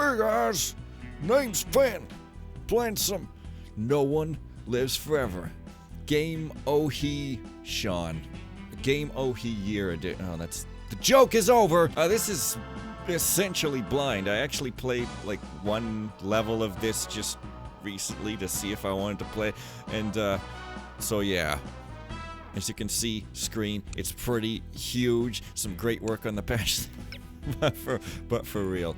Hey guys, name's Finn. Playing some No One Lives Forever. Game Ohi Sean. Game Ohi Year edition. Oh, that's... The joke is over! This is essentially blind. I actually played like one level of this just recently to see if I wanted to play. And, so yeah. As you can see, screen, it's pretty huge. Some great work on the patch. but for real,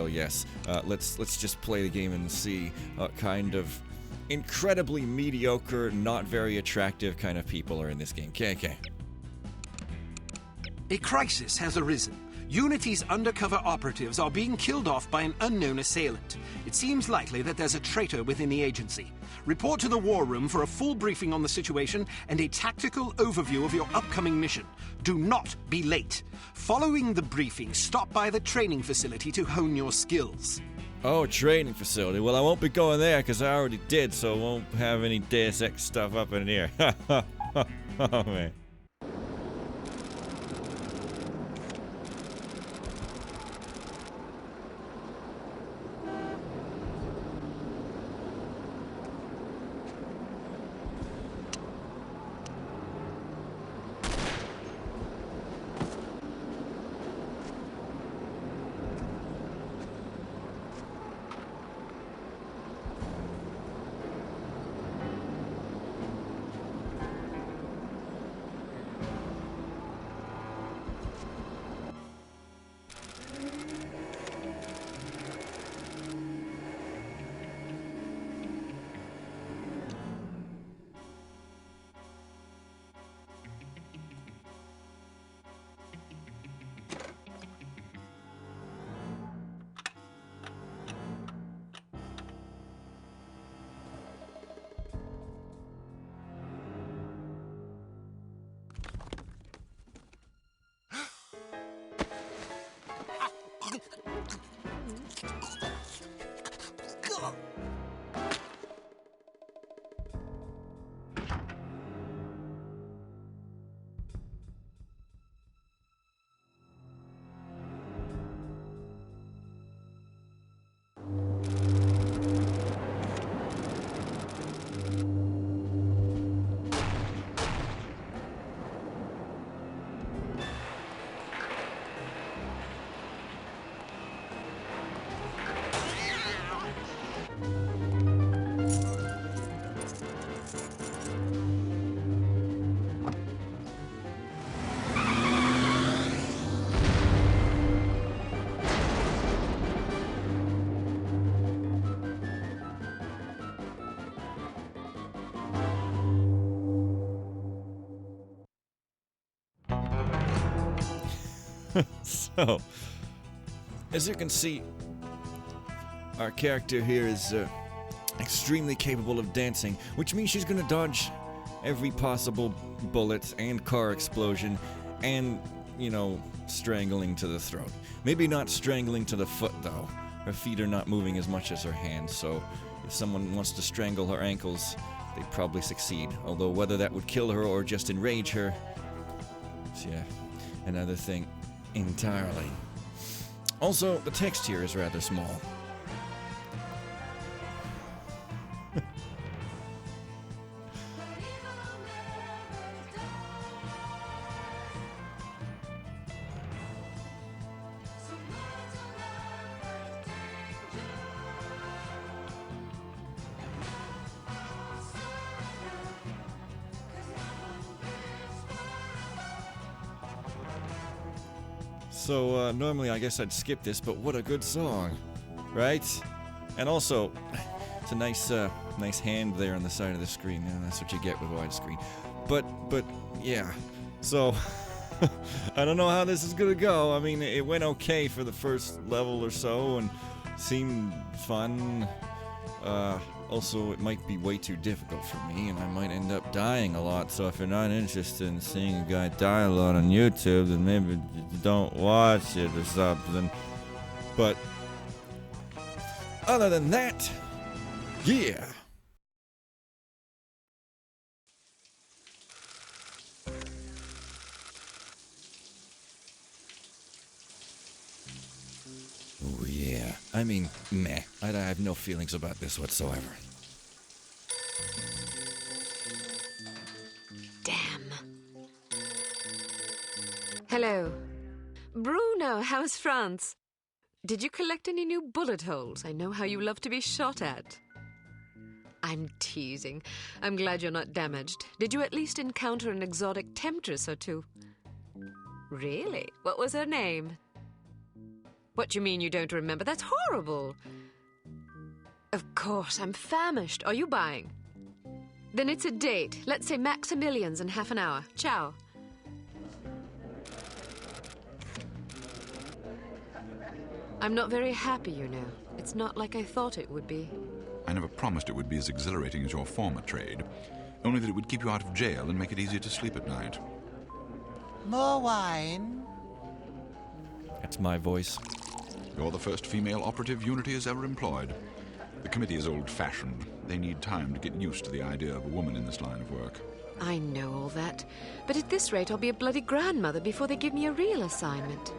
yes. Let's just play the game and see kind of incredibly mediocre, not very attractive kind of people are in this game. Okay. A crisis has arisen. Unity's undercover operatives are being killed off by an unknown assailant. It seems likely that there's a traitor within the agency. Report to the war room for a full briefing on the situation and a tactical overview of your upcoming mission. Do not be late. Following the briefing, stop by the training facility to hone your skills. Oh, training facility. Well, I won't be going there because I already did, so I won't have any Deus Ex stuff up in here. Oh, man. So, as you can see, our character here is extremely capable of dancing, which means she's gonna dodge every possible bullet and car explosion and, you know, strangling to the throat. Maybe not strangling to the foot, though. Her feet are not moving as much as her hands, so if someone wants to strangle her ankles, they'd probably succeed. Although whether that would kill her or just enrage her, is, yeah, another thing entirely. Also, the text here is rather small. So, normally I guess I'd skip this, but what a good song, right? And also, it's a nice hand there on the side of the screen. Yeah, that's what you get with widescreen. But, yeah. So, I don't know how this is gonna go. I mean, it went okay for the first level or so, and seemed fun. Also, it might be way too difficult for me, and I might end up dying a lot, so if you're not interested in seeing a guy die a lot on YouTube, then maybe don't watch it or something. But, other than that, yeah! Oh yeah, I mean, meh. I have no feelings about this whatsoever. Damn. Hello. Bruno, how's France? Did you collect any new bullet holes? I know how you love to be shot at. I'm teasing. I'm glad you're not damaged. Did you at least encounter an exotic temptress or two? Really? What was her name? What do you mean you don't remember? That's horrible. Of course, I'm famished. Are you buying? Then it's a date. Let's say Maximilian's in half an hour. Ciao. I'm not very happy, you know. It's not like I thought it would be. I never promised it would be as exhilarating as your former trade, only that it would keep you out of jail and make it easier to sleep at night. More wine? That's my voice. You're the first female operative Unity has ever employed. The committee is old-fashioned. They need time to get used to the idea of a woman in this line of work. I know all that. But at this rate, I'll be a bloody grandmother before they give me a real assignment.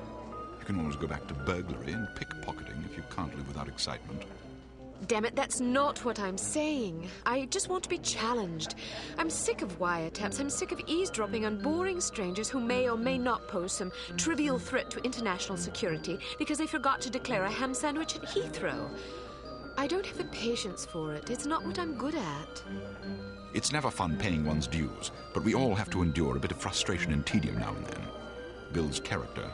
You can always go back to burglary and pickpocketing if you can't live without excitement. Damn it, that's not what I'm saying. I just want to be challenged. I'm sick of wiretaps. I'm sick of eavesdropping on boring strangers who may or may not pose some trivial threat to international security because they forgot to declare a ham sandwich at Heathrow. I don't have the patience for it. It's not what I'm good at. It's never fun paying one's dues, but we all have to endure a bit of frustration and tedium now and then. Builds character.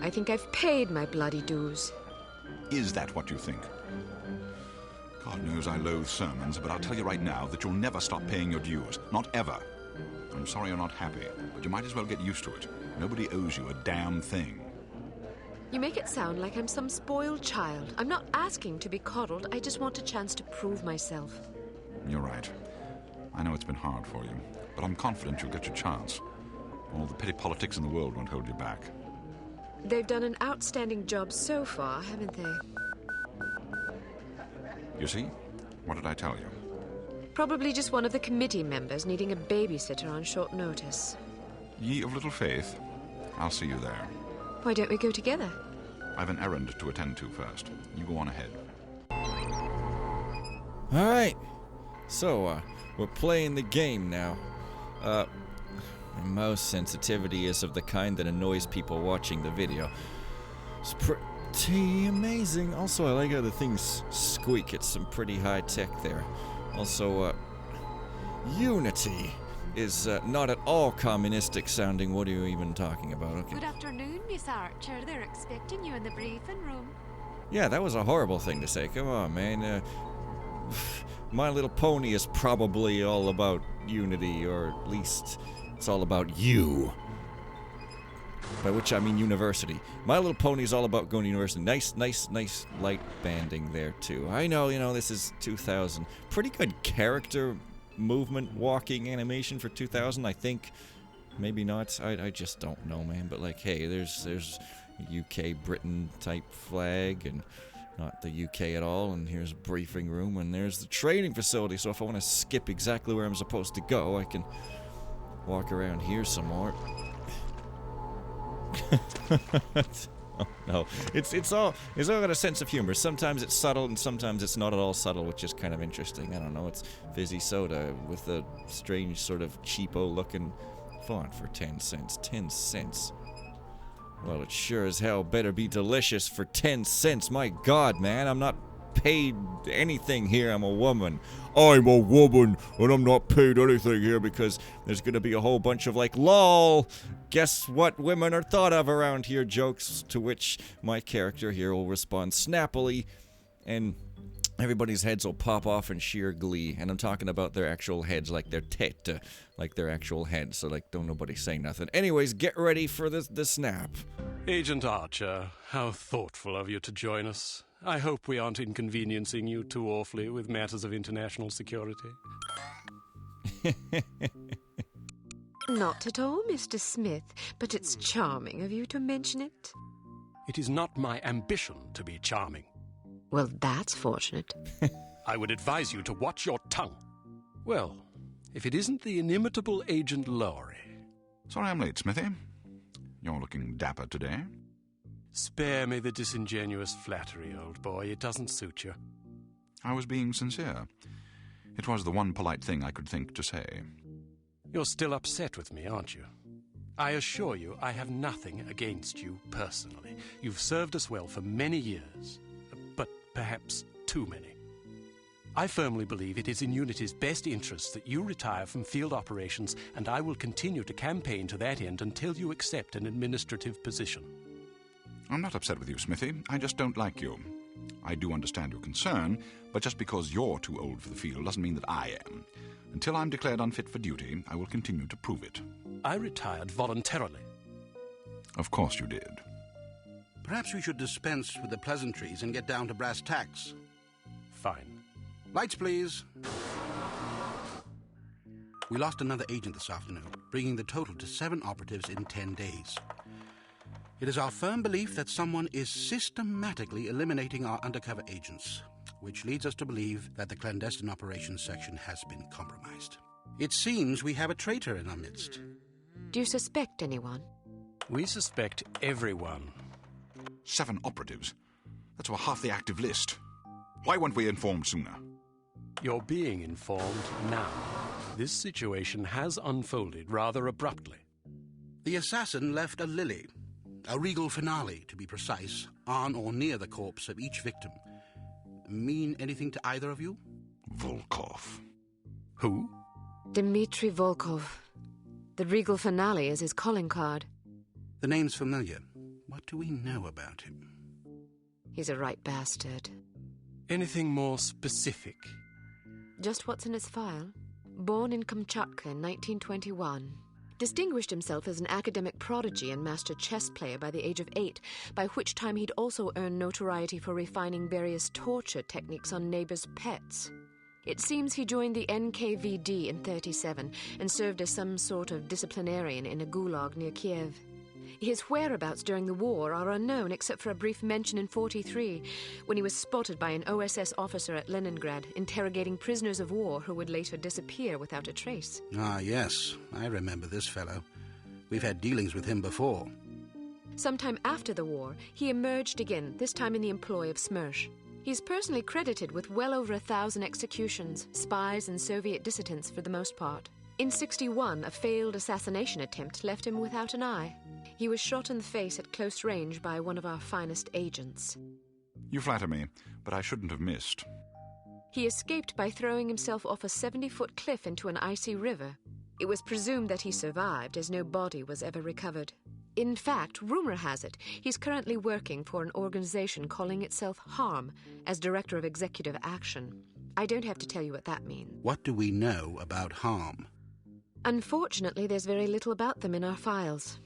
I think I've paid my bloody dues. Is that what you think? God knows I loathe sermons, but I'll tell you right now that you'll never stop paying your dues. Not ever. I'm sorry you're not happy, but you might as well get used to it. Nobody owes you a damn thing. You make it sound like I'm some spoiled child. I'm not asking to be coddled. I just want a chance to prove myself. You're right. I know it's been hard for you, but I'm confident you'll get your chance. All the petty politics in the world won't hold you back. They've done an outstanding job so far, haven't they? You see? What did I tell you? Probably just one of the committee members needing a babysitter on short notice. Ye of little faith, I'll see you there. Why don't we go together? I've an errand to attend to first. You go on ahead. Alright. So, we're playing the game now. My mouse sensitivity is of the kind that annoys people watching the video. It's pretty amazing. Also, I like how the things squeak. It's some pretty high tech there. Also, Unity is not at all communistic sounding. What are you even talking about? Okay. Good afternoon, Miss Archer. They're expecting you in the briefing room. Yeah, that was a horrible thing to say. Come on, man. My Little Pony is probably all about unity, or at least it's all about you. By which I mean university. My Little Pony is all about going to university. Nice light banding there, too. I know, this is 2000. Pretty good character movement walking animation for 2000, I think. Maybe not. I just don't know, man. But, like, hey, there's UK Britain type flag, and not the UK at all, and here's a briefing room, and there's the training facility, so if I want to skip exactly where I'm supposed to go, I can walk around here some more. Oh, no. It's all got a sense of humor. Sometimes it's subtle, and sometimes it's not at all subtle, which is kind of interesting. I don't know, it's fizzy soda with a strange sort of cheapo-looking font for 10 cents. 10 cents. Well, it sure as hell better be delicious for 10 cents. My God, man, I'm not paid anything here. I'm a woman. I'm a woman, and I'm not paid anything here because there's going to be a whole bunch of like, lol, guess what women are thought of around here jokes, to which my character here will respond snappily, and everybody's heads will pop off in sheer glee. And I'm talking about their actual heads, like their tête, like their actual heads. So, like, don't nobody say nothing. Anyways, get ready for the snap. Agent Archer, how thoughtful of you to join us. I hope we aren't inconveniencing you too awfully with matters of international security. Not at all, Mr. Smith, but it's charming of you to mention it. It is not my ambition to be charming. Well, that's fortunate. I would advise you to watch your tongue. Well, if it isn't the inimitable Agent Lowry. Sorry I'm late, Smithy. You're looking dapper today. Spare me the disingenuous flattery, old boy. It doesn't suit you. I was being sincere. It was the one polite thing I could think to say. You're still upset with me, aren't you? I assure you I have nothing against you personally. You've served us well for many years, but perhaps too many. I firmly believe it is in Unity's best interest that you retire from field operations, and I will continue to campaign to that end until you accept an administrative position. I'm not upset with you, Smithy. I just don't like you. I do understand your concern, but just because you're too old for the field doesn't mean that I am. Until I'm declared unfit for duty, I will continue to prove it. I retired voluntarily. Of course you did. Perhaps we should dispense with the pleasantries and get down to brass tacks. Fine. Lights, please. We lost another agent this afternoon, bringing the total to 7 operatives in 10 days. It is our firm belief that someone is systematically eliminating our undercover agents, which leads us to believe that the clandestine operations section has been compromised. It seems we have a traitor in our midst. Do you suspect anyone? We suspect everyone. 7 operatives? That's about half the active list. Why weren't we informed sooner? You're being informed now. This situation has unfolded rather abruptly. The assassin left a lily, a regal finale, to be precise, on or near the corpse of each victim. Mean anything to either of you? Volkov. Who? Dmitri Volkov. The regal finale is his calling card. The name's familiar. What do we know about him? He's a right bastard. Anything more specific? Just what's in his file. Born in Kamchatka in 1921. Distinguished himself as an academic prodigy and master chess player by the age of 8, by which time he'd also earned notoriety for refining various torture techniques on neighbors' pets. It seems he joined the NKVD in 1937 and served as some sort of disciplinarian in a gulag near Kiev. His whereabouts during the war are unknown except for a brief mention in 1943, when he was spotted by an OSS officer at Leningrad interrogating prisoners of war who would later disappear without a trace. Ah, yes, I remember this fellow. We've had dealings with him before. Sometime after the war, he emerged again, this time in the employ of Smersh. He's personally credited with well over 1,000 executions, spies and Soviet dissidents for the most part. In 1961, a failed assassination attempt left him without an eye. He was shot in the face at close range by one of our finest agents. You flatter me, but I shouldn't have missed. He escaped by throwing himself off a 70-foot cliff into an icy river. It was presumed that he survived, as no body was ever recovered. In fact, rumor has it, he's currently working for an organization calling itself HARM as Director of Executive Action. I don't have to tell you what that means. What do we know about HARM? Unfortunately, there's very little about them in our files.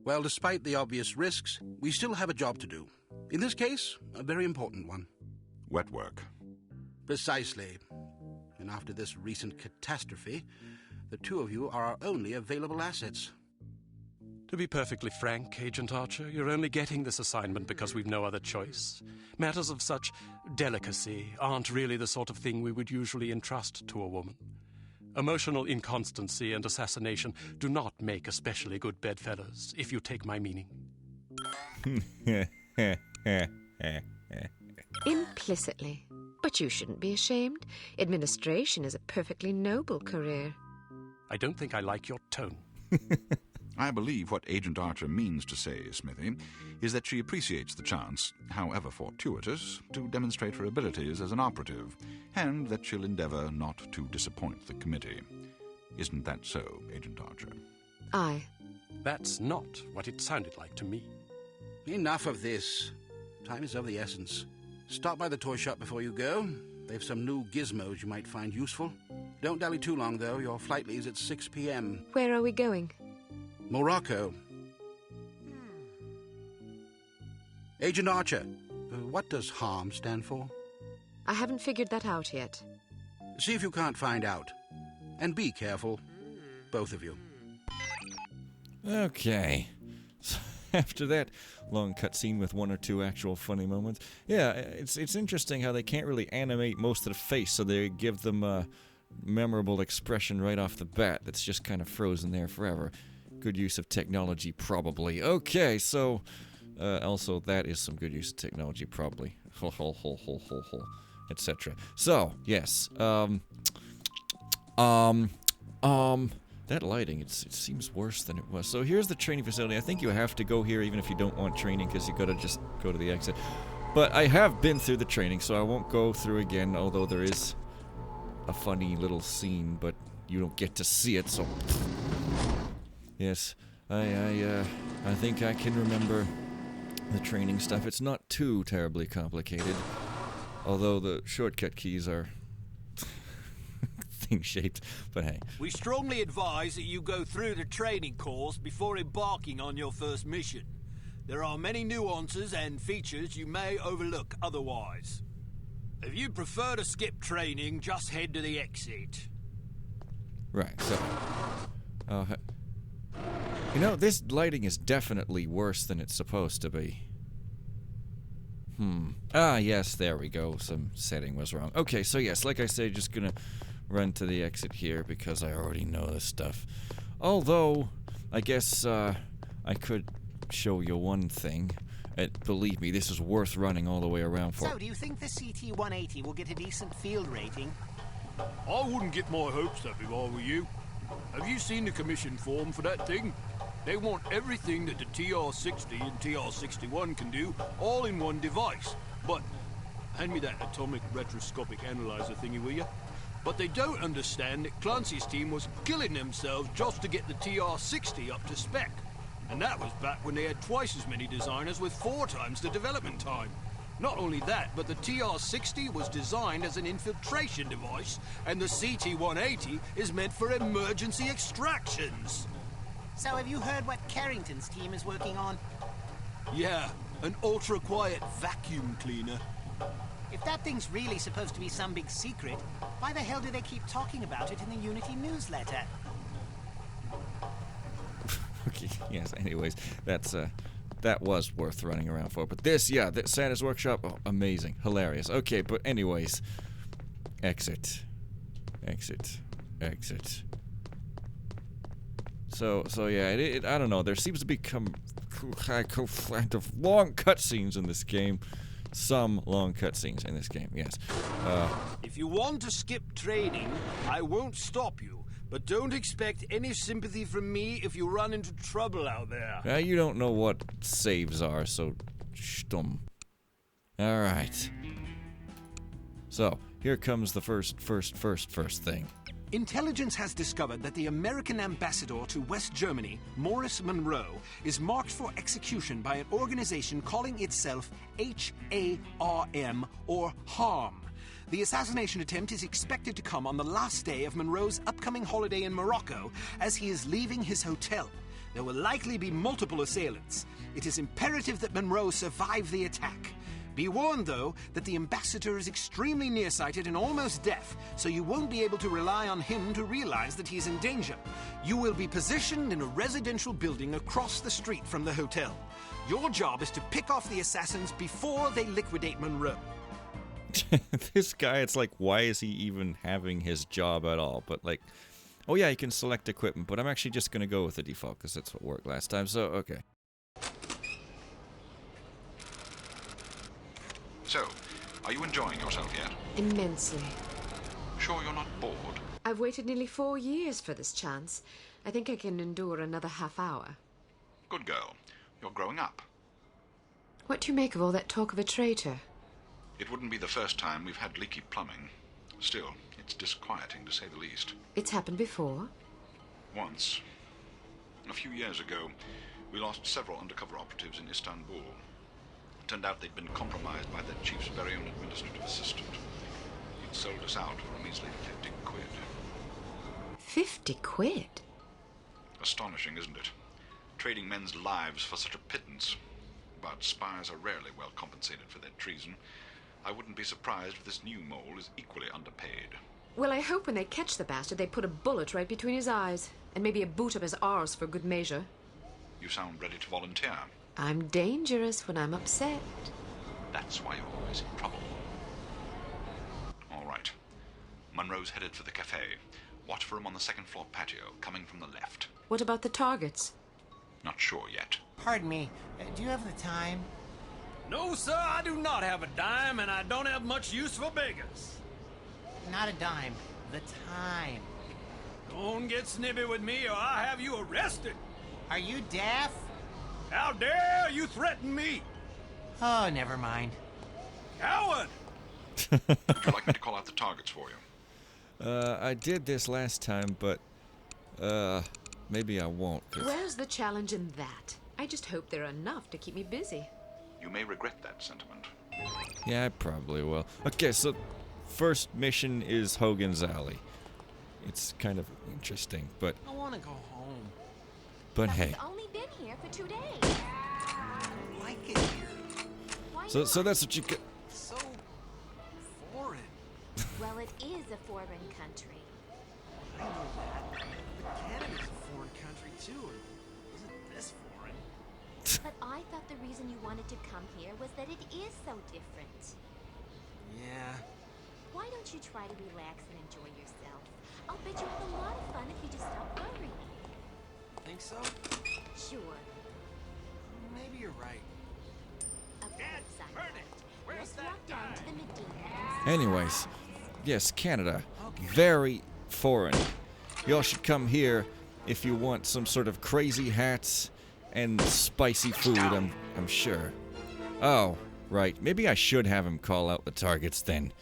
Well, despite the obvious risks, we still have a job to do. In this case, a very important one. Wet work. Precisely. And after this recent catastrophe, the two of you are our only available assets. To be perfectly frank, Agent Archer, you're only getting this assignment because we've no other choice. Matters of such delicacy aren't really the sort of thing we would usually entrust to a woman. Emotional inconstancy and assassination do not make especially good bedfellows, if you take my meaning. Implicitly. But you shouldn't be ashamed. Administration is a perfectly noble career. I don't think I like your tone. I believe what Agent Archer means to say, Smithy, is that she appreciates the chance, however fortuitous, to demonstrate her abilities as an operative, and that she'll endeavor not to disappoint the committee. Isn't that so, Agent Archer? Aye. That's not what it sounded like to me. Enough of this. Time is of the essence. Stop by the toy shop before you go. They've some new gizmos you might find useful. Don't dally too long, though. Your flight leaves at 6 p.m. Where are we going? Morocco. Agent Archer, what does HARM stand for? I haven't figured that out yet. See if you can't find out. And be careful. Both of you. Okay. So after that long cutscene with one or two actual funny moments, yeah, it's interesting how they can't really animate most of the face, so they give them a memorable expression right off the bat that's just kind of frozen there forever. Good use of technology, probably. Okay, so Also, that is some good use of technology, probably. Etc. So, yes. That lighting, it seems worse than it was. So here's the training facility. I think you have to go here even if you don't want training, because you gotta just go to the exit. But I have been through the training, so I won't go through again, although there is a funny little scene, but you don't get to see it, so... Yes, I think I can remember the training stuff. It's not too terribly complicated, although the shortcut keys are thing-shaped, but hey. We strongly advise that you go through the training course before embarking on your first mission. There are many nuances and features you may overlook otherwise. If you prefer to skip training, just head to the exit. Right, so... you know, this lighting is definitely worse than it's supposed to be. Ah, yes, there we go. Some setting was wrong. Okay, so yes, like I said, just gonna run to the exit here because I already know this stuff. Although, I guess, I could show you one thing. Believe me, this is worth running all the way around for. So, do you think the CT-180 will get a decent field rating? I wouldn't get my hopes up if I were you. Have you seen the commission form for that thing? They want everything that the TR-60 and TR-61 can do, all in one device. But, hand me that atomic retroscopic analyzer thingy, will you? But they don't understand that Clancy's team was killing themselves just to get the TR-60 up to spec. And that was back when they had twice as many designers with 4 times the development time. Not only that, but the TR-60 was designed as an infiltration device, and the CT-180 is meant for emergency extractions. So have you heard what Carrington's team is working on? Yeah, an ultra-quiet vacuum cleaner. If that thing's really supposed to be some big secret, why the hell do they keep talking about it in the Unity newsletter? Okay, yes, anyways, that was worth running around for. But this, yeah, Santa's Workshop, oh, amazing, hilarious. Okay, but anyways, exit. So yeah, I don't know, there seems to become kind of long cutscenes in this game. Some long cutscenes in this game, yes. If you want to skip training, I won't stop you. But don't expect any sympathy from me if you run into trouble out there. You don't know what saves are, so stumm. Alright. So, here comes the first thing. Intelligence has discovered that the American ambassador to West Germany, Morris Monroe, is marked for execution by an organization calling itself HARM, or HARM. The assassination attempt is expected to come on the last day of Monroe's upcoming holiday in Morocco as he is leaving his hotel. There will likely be multiple assailants. It is imperative that Monroe survive the attack. Be warned, though, that the ambassador is extremely nearsighted and almost deaf, so you won't be able to rely on him to realize that he is in danger. You will be positioned in a residential building across the street from the hotel. Your job is to pick off the assassins before they liquidate Monroe. This guy, it's like, why is he even having his job at all? But like, oh yeah, you can select equipment, but I'm actually just going to go with the default because that's what worked last time, so okay. So, are you enjoying yourself yet? Immensely. Sure you're not bored? I've waited nearly 4 years for this chance. I think I can endure another half hour. Good girl. You're growing up. What do you make of all that talk of a traitor? It wouldn't be the first time we've had leaky plumbing. Still, it's disquieting to say the least. It's happened before? Once. A few years ago, we lost several undercover operatives in Istanbul. Turned out they'd been compromised by their chief's very own administrative assistant. He'd sold us out for a measly 50 quid. 50 quid? Astonishing, isn't it? Trading men's lives for such a pittance. But spies are rarely well compensated for their treason. I wouldn't be surprised if this new mole is equally underpaid. Well, I hope when they catch the bastard, they put a bullet right between his eyes. And maybe a boot up his arse for good measure. You sound ready to volunteer. I'm dangerous when I'm upset. That's why you're always in trouble. All right. Monroe's headed for the cafe. Watch for him on the second floor patio, coming from the left. What about the targets? Not sure yet. Pardon me, do you have the time? No, sir, I do not have a dime, and I don't have much use for beggars. Not a dime, the time. Don't get snippy with me, or I'll have you arrested. Are you deaf? How dare you threaten me? Oh, never mind. Coward! Would you like me to call out the targets for you? I did this last time, but, maybe I won't. Where's the challenge in that? I just hope there are enough to keep me busy. You may regret that sentiment. Yeah, I probably will. Okay, so first mission is Hogan's Alley. It's kind of interesting, but... I want to go home. But hey. I've only been here for 2 days. I don't like it here. Why So not? that's what you could... It's so foreign. Well, it is a foreign country. I know that. But Canada's a foreign country too. It isn't this foreign. But I thought the reason you wanted to come here was that it is so different. Yeah. Why don't you try to relax and enjoy yourself? I'll bet you have a lot of fun if you just stop worrying. Think so? Sure. Maybe you're right. Of course I'm right. Let's walk down to the Medina. Anyways, yes, Canada. Very foreign. Y'all should come here if you want some sort of crazy hats and spicy food, I'm sure. Oh, right. Maybe I should have him call out the targets then.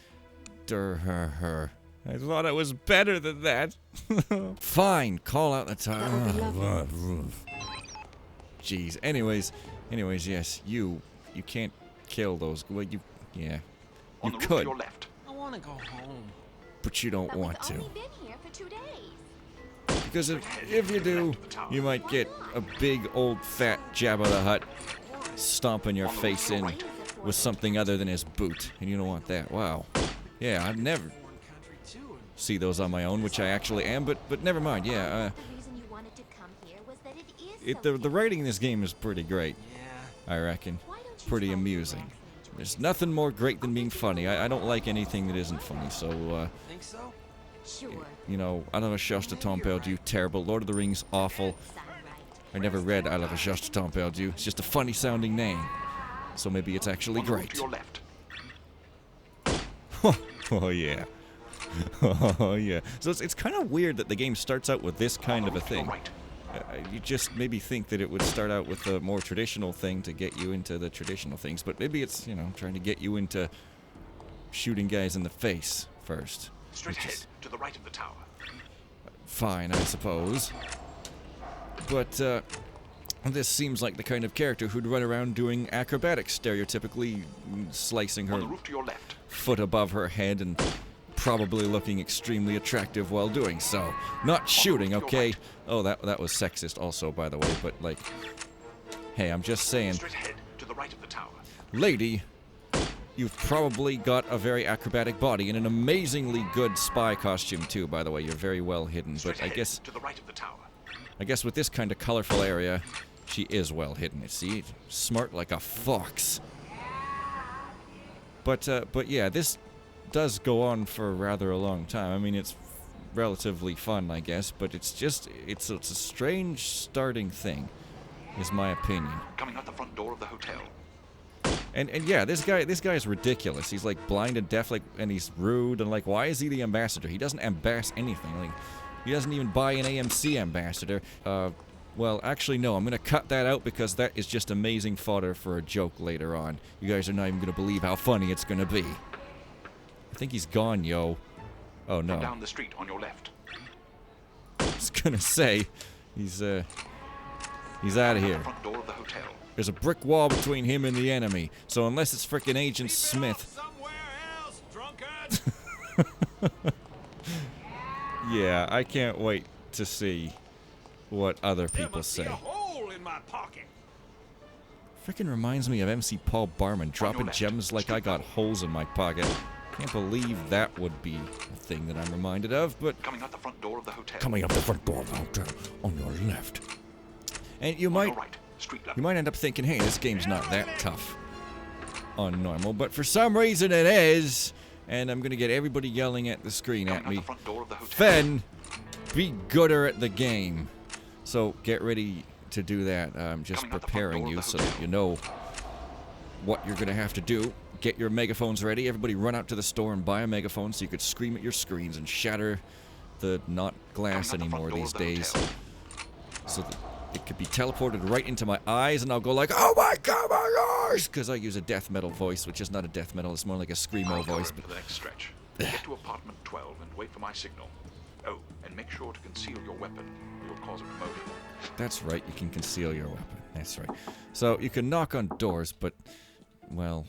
Her. I thought I was better than that. Fine, call out the targets. Jeez. Anyways, yes, you can't kill those. Well, yeah. On You the roof could, to your left. I want to go home. but you don't But want we've to. only been here for 2 days. Because if you do, you might get a big old fat Jabba the Hutt stomping your face in with something other than his boot, and you don't want that. Wow. Yeah, I've never Foreign country too. see those on my own, which I actually am, but never mind. Yeah, The reason you wanted to come here was that it is so the different. writing in this game is pretty great, Yeah. I reckon. Why don't you Pretty try to amusing. relax and enjoy There's yourself? nothing more great than being funny. I don't like anything that isn't funny, so, Think so? Sure. you know, I love a chose de temps perdu, terrible. Lord of the Rings, awful. Sound right. I never read I love a chose de temps perdu. It's just a funny sounding name. So maybe it's actually On the roof great. to your left. Oh yeah. Oh yeah. So it's kind of weird that the game starts out with this kind of a To your thing. right. You just maybe think that it would start out with a more traditional thing to get you into the traditional things, but maybe it's, you know, trying to get you into shooting guys in the face first. Straight which ahead is to the right of the tower. fine, I suppose. But this seems like the kind of character who'd run around doing acrobatics, stereotypically slicing On her the roof to your left. foot above her head and probably looking extremely attractive while doing so. Not shooting, okay? Oh, that was sexist also, by the way, but like, hey, I'm just saying, Straight ahead to the right of the tower. lady, you've probably got a very acrobatic body and an amazingly good spy costume too, by the way. You're very well hidden, Straight but I ahead guess to the right of the tower. with this kind of colorful area, she is well hidden. See, smart like a fox. But yeah, this does go on for rather a long time. I mean, it's relatively fun, I guess, but it's a strange starting thing, is my opinion. Coming out the front door of the hotel. And yeah, this guy is ridiculous. He's like blind and deaf, like, and he's rude, and like, why is he the ambassador? He doesn't ambass anything. Like, he doesn't even buy an AMC ambassador. Well, actually, no. I'm gonna cut that out because that is just amazing fodder for a joke later on. You guys are not even gonna believe how funny it's gonna be. I think he's gone, yo. Oh no. Down the street on your left. I was gonna say, he's out of here. The front door of the hotel. There's a brick wall between him and the enemy. So unless it's frickin' Agent Smith. Somewhere else, drunkard! Yeah, I can't wait to see what other There people must be say. a hole in my pocket. Frickin' reminds me of MC Paul Barman dropping left. gems like I got holes in my pocket. Can't believe that would be a thing that I'm reminded of, but Coming out the front door of the hotel. coming up the front door of the hotel on your left. And you On might your right. Street level. you might end up thinking, hey, this game's not that tough on normal, but for some reason it is, and I'm gonna get everybody yelling at the screen at Coming out me. the front door of the hotel. Fen, be gooder at the game. So get ready to do that. I'm just preparing you so that you know what you're going to have to do. Get your megaphones ready. Everybody run out to the store and buy a megaphone so you could scream at your screens and shatter the not glass anymore these days. So that it could be teleported right into my eyes and I'll go like, oh my god, my eyes! Because I use a death metal voice, which is not a death metal, it's more like a screamo voice. But for the next stretch. Get to apartment 12 and wait for my signal. Oh, and make sure to conceal your weapon or you'll cause a commotion. That's right, you can conceal your weapon. That's right. So you can knock on doors, but, well,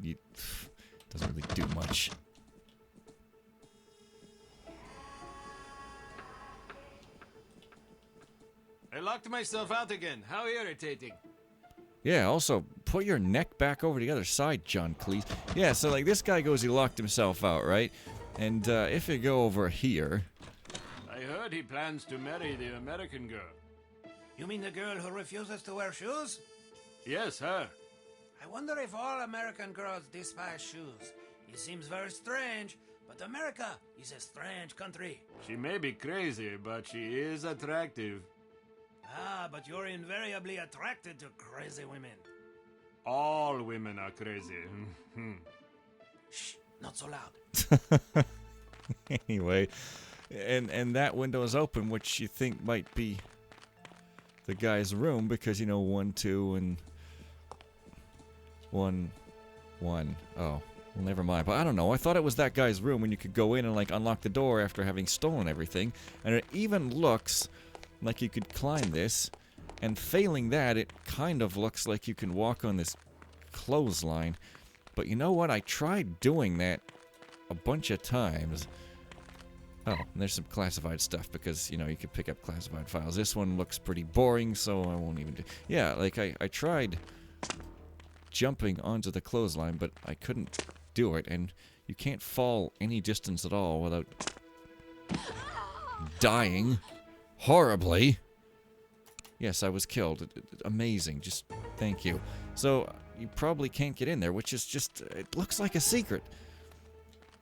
it doesn't really do much. I locked myself out again. How irritating. Yeah, also, put your neck back over the other side, John Cleese. Yeah, so, like, this guy goes, he locked himself out, right? And, if you go over here... I heard he plans to marry the American girl. You mean the girl who refuses to wear shoes? Yes, her. I wonder if all American girls despise shoes. It seems very strange, but America is a strange country. She may be crazy, but she is attractive. Ah, but you're invariably attracted to crazy women. All women are crazy. Shh, not so loud. Anyway, and that window is open, which you think might be the guy's room, because, you know, 1, 2, and 1, 1. Oh, well, never mind. But I don't know. I thought it was that guy's room, and you could go in and, like, unlock the door after having stolen everything. And it even looks like you could climb this, and failing that, it kind of looks like you can walk on this clothesline. But you know what? I tried doing that a bunch of times. Oh, and there's some classified stuff, because, you know, you could pick up classified files. This one looks pretty boring, so I won't even do... Yeah, like, I tried jumping onto the clothesline, but I couldn't do it, and you can't fall any distance at all without dying horribly. Yes, I was killed. Amazing. Just thank you. So, you probably can't get in there, which is just... It looks like a secret.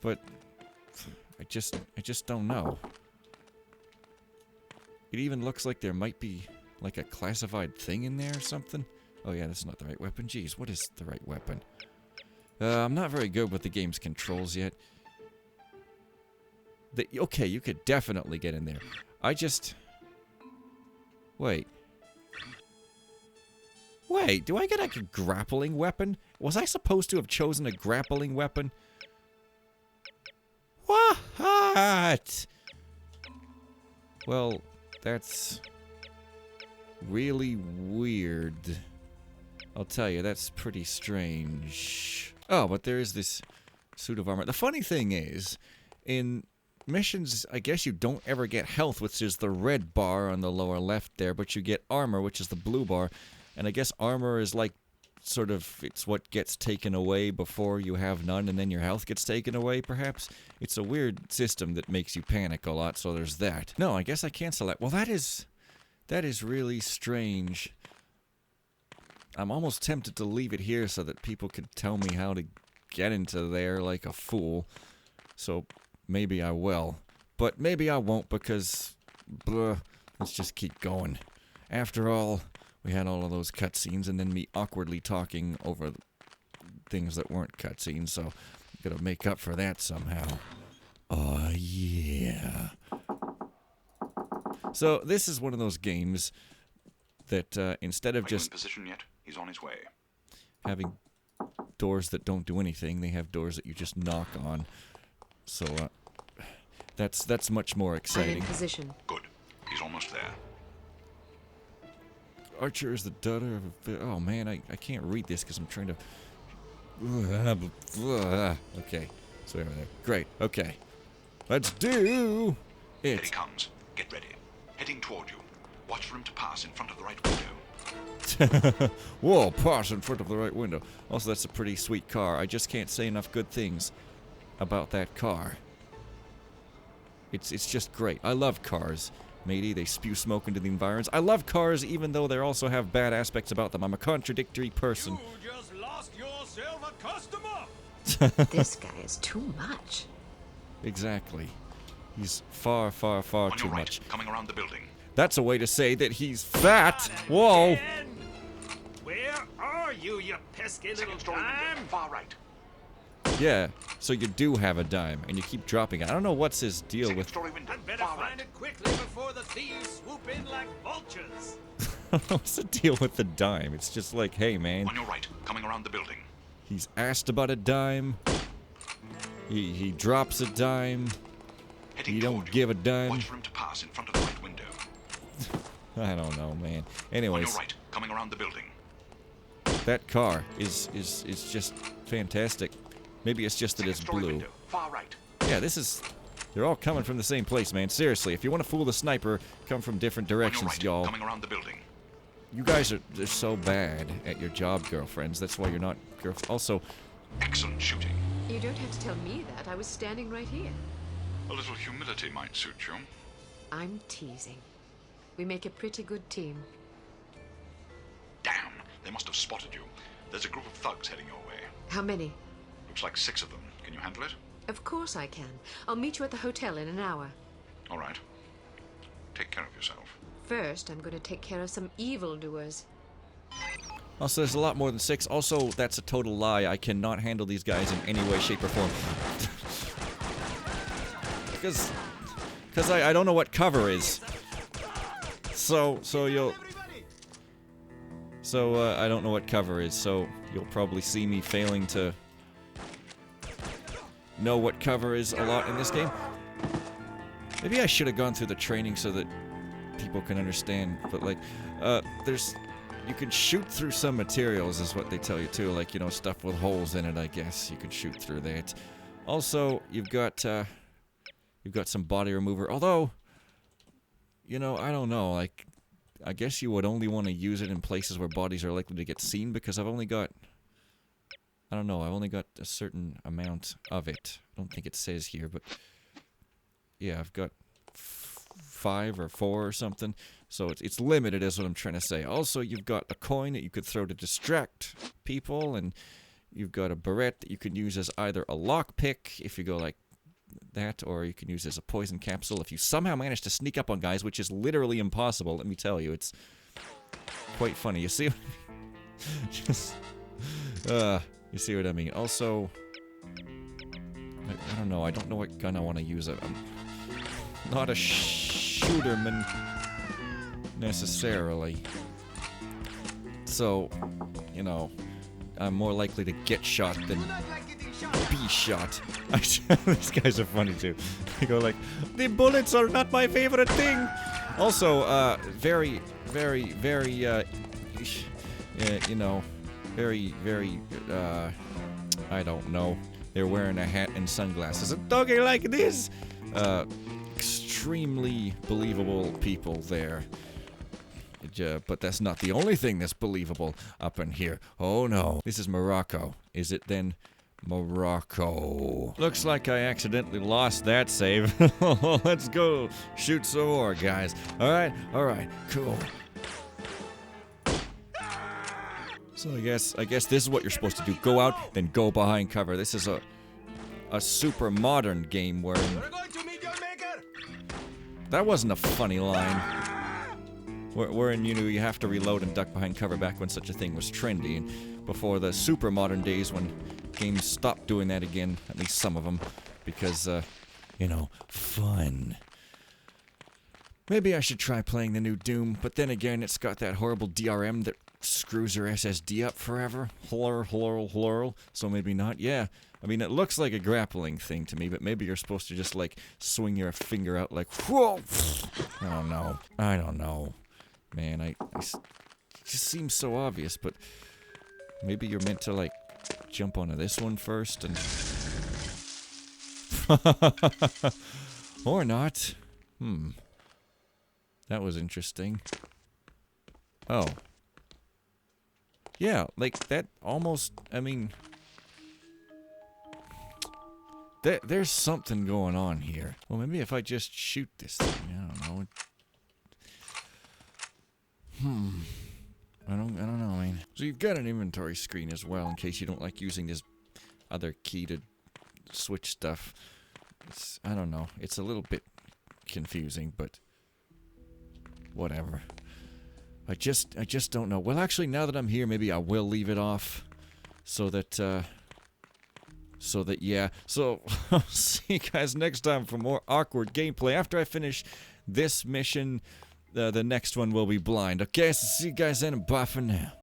But... I just don't know. It even looks like there might be, like, a classified thing in there or something. Oh yeah, that's not the right weapon. Jeez, what is the right weapon? I'm not very good with the game's controls yet. Okay, you could definitely get in there. I just... Wait. Wait, do I get, like, a grappling weapon? Was I supposed to have chosen a grappling weapon? What? Well, that's really weird. I'll tell you, that's pretty strange. Oh, but there is this suit of armor. The funny thing is, in missions, I guess you don't ever get health, which is the red bar on the lower left there, but you get armor, which is the blue bar. And I guess armor is like, sort of, it's what gets taken away before you have none, and then your health gets taken away, perhaps? It's a weird system that makes you panic a lot, so there's that. No, I guess I can't select. Well, that is really strange. I'm almost tempted to leave it here so that people could tell me how to get into there like a fool. So, maybe I will. But maybe I won't, because... let's just keep going. After all... We had all of those cutscenes, and then me awkwardly talking over things that weren't cutscenes, so gotta make up for that somehow. Oh, yeah. So, this is one of those games that, instead of just... Are you in position yet? He's on his way. Having doors that don't do anything, they have doors that you just knock on. So, that's much more exciting. I'm in position. Good. He's almost there. Archer is the daughter of a... Oh, man, I can't read this because I'm trying to... Okay. So over there. Great. Okay. Let's do it. Here he comes. Get ready. Heading toward you. Watch for him to pass in front of the right window. Whoa, pass in front of the right window. Also, that's a pretty sweet car. I just can't say enough good things about that car. It's just great. I love cars. Matey, they spew smoke into the environs. I love cars, even though they also have bad aspects about them. I'm a contradictory person. You just lost yourself a customer! This guy is too much. Exactly. He's far, far, far On too your right, much. coming around the building. That's a way to say that he's fat. Whoa. Where are you, you pesky little dime? Far right. Yeah, so you do have a dime, and you keep dropping it. I don't know what's his deal Second with... story window. I'd better Far find right. it quickly before the thieves swoop in like vultures. What's the deal with the dime? It's just like, hey, man. On your right, coming around the building. He's asked about a dime. He drops a dime. Heading You don't toward you. give a dime. Watch for him to pass in front of the right window. I don't know, man. On Anyways, your right, coming around the building. that car is just fantastic. Maybe it's just that it's Second story blue. window. Far right. Yeah, this is... They're all coming from the same place, man. Seriously, if you want to fool the sniper, come from different On your directions, right, y'all. coming around the building. You guys are so bad at your job, girlfriends. That's why you're not Also, Excellent shooting. You don't have to tell me that. I was standing right here. A little humility might suit you. I'm teasing. We make a pretty good team. Damn, they must have spotted you. There's a group of thugs heading your way. How many? Looks like 6 of them. Can you handle it? Of course I can. I'll meet you at the hotel in an hour. All right. Take care of yourself. First, I'm going to take care of some evildoers. also, there's a lot more than 6. Also, that's a total lie. I cannot handle these guys in any way, shape, or form. Because I don't know what cover is. So I don't know what cover is, so you'll probably see me failing to know what cover is a lot in this game. Maybe I should have gone through the training so that people can understand, but like, you can shoot through some materials is what they tell you too, like, you know, stuff with holes in it, I guess. You can shoot through that. Also, you've got some body remover, although, you know, I don't know, like, I guess you would only want to use it in places where bodies are likely to get seen, because I've only got, I don't know, I've only got a certain amount of it. I don't think it says here, but yeah, I've got 5 or 4 or something, so it's limited is what I'm trying to say. Also, you've got a coin that you could throw to distract people, and you've got a barrette that you can use as either a lockpick if you go like that, or you can use it as a poison capsule if you somehow manage to sneak up on guys, which is literally impossible, let me tell you. It's quite funny. You see? Just, you see what I mean? Also, I don't know. I don't know what gun I want to use. I'm not a shooterman necessarily. So, you know, I'm more likely to get shot than be shot. These guys are funny too. They go like, the bullets are not my favorite thing. Also, very, very, very, you know, very, very, I don't know. They're wearing a hat and sunglasses. And talking like this. Extremely believable people there. But that's not the only thing that's believable up in here. Oh no. This is Morocco. Is it then Morocco? Looks like I accidentally lost that save. Let's go shoot some more, guys. Alright, cool. So I guess this is what you're supposed to do. Go out, then go behind cover. This is a super modern game where... That wasn't a funny line. Wherein, you know, you have to reload and duck behind cover back when such a thing was trendy, and before the super modern days when games stopped doing that again, at least some of them, because, you know, fun. Maybe I should try playing the new Doom, but then again, it's got that horrible DRM that screws your SSD up forever. So maybe not. Yeah, I mean, it looks like a grappling thing to me, but maybe you're supposed to just, like, swing your finger out like, whoa! I don't know. Man, it just seems so obvious, but maybe you're meant to, like, jump onto this one first and... Or not. That was interesting. Oh. Yeah, like, that almost, I mean... There's something going on here. Well, maybe if I just shoot this thing, I don't know. I don't know, man. So you've got an inventory screen as well, in case you don't like using this other key to switch stuff. I don't know. It's a little bit confusing, but... whatever. I just don't know. Well, actually, now that I'm here, maybe I will leave it off, so that, yeah. So, I'll see you guys next time for more awkward gameplay. After I finish this mission, the next one will be blind. Okay, so see you guys then, and bye for now.